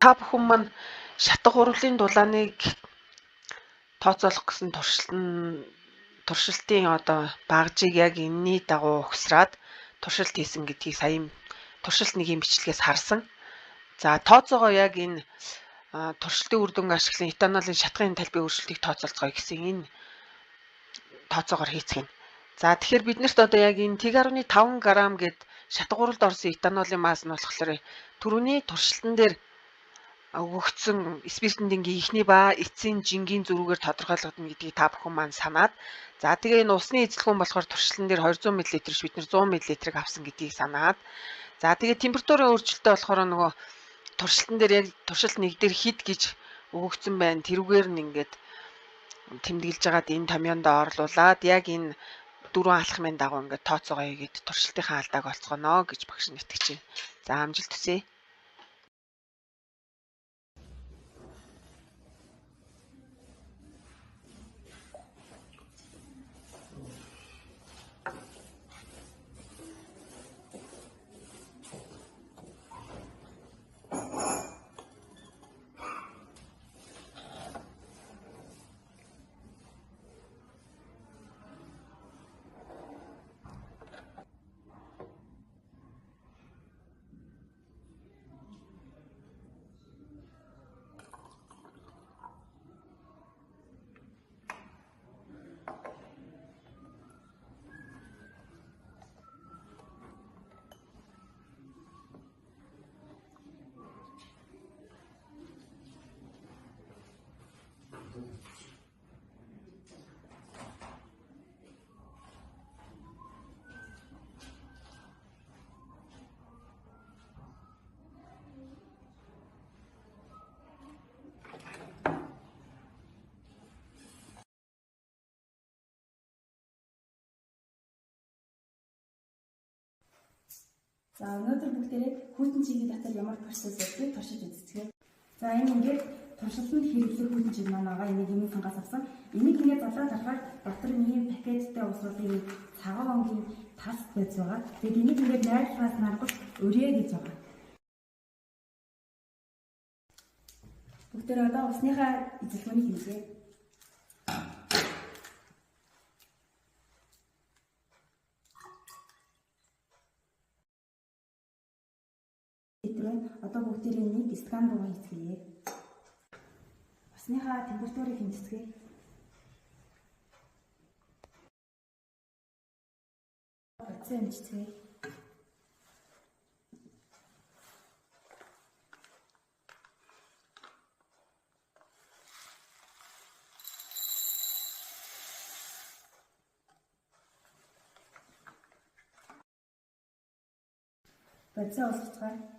та бүхэн маань шатга хурлын дулааныг тооцоолох гэсэн туршилтын багжийг яг энэний дагуу ухсраад туршилт хийсэн гэдгийг сая туршилт нэг юм бичлэгээс харсан. За тооцоогоо яг энэ туршилтын үр дүн ашиглан этанолын шатгын талбай өөрчлөлтийг тооцоолцгоё гэсэн энэ тооцоогоор хийцгэн. За тэгэхээр биднэрт яг энэ 1.5 г гэд шатгууралд орсон этанолын масс нь болохоор түрүүний туршилтан дээр өгөгдсөн спиртэн дэнгийн ихний ба эцсийн жингийн зөрүүгээр тодорхойлогдно гэдгийг та бүхэн маань санаад за тэгээ энэ усны эзлэгүүн болохоор туршилтан дээр 200 мл биш бид нар 100 мл-ийг авсан гэдгийг санаад за тэгээ температурын өөрчлөлттэй болохоор нөгөө туршилтан дээр яг туршилт нэг дээр хид гэж өгөгдсөн байна. Тэрүүгээр нь ингээд тэмдэглэж байгаад энэ томьёонд орлуулад яг энэ дөрвөн алхмын дагуу ингээд тооцоогоо хийгээд туршилтынхаа алдааг олцгоно гэж багш нь итгэж байна. За амжилт хүсье. За өнөөдөр бүгдээрээ хүйтэн чигийн дотор ямар процесс байдгийг туршиж үзцгээе. За энэ ингээд туршилтанд хэрэглэх хүйтэн чиг маань байгаа. Энийг юм сангаас авсан. Энийг ингээд задлаад харахаар дотор нэг пакеттэй усуудын цагаан онгийн тас байж байгаа. Тэгээд энийг ингээд найрлахаас наргаж өрөө гэж байгаа. Бүгдээрээ одоо усныхаа эзэлхүүнийг хийлгэе. Одоо бүгдээрээ нэг скан руу хийцгээе. Усныхаа температурыг хэмжицгээе. Процент хэмжицгээе. Процент усцгаа.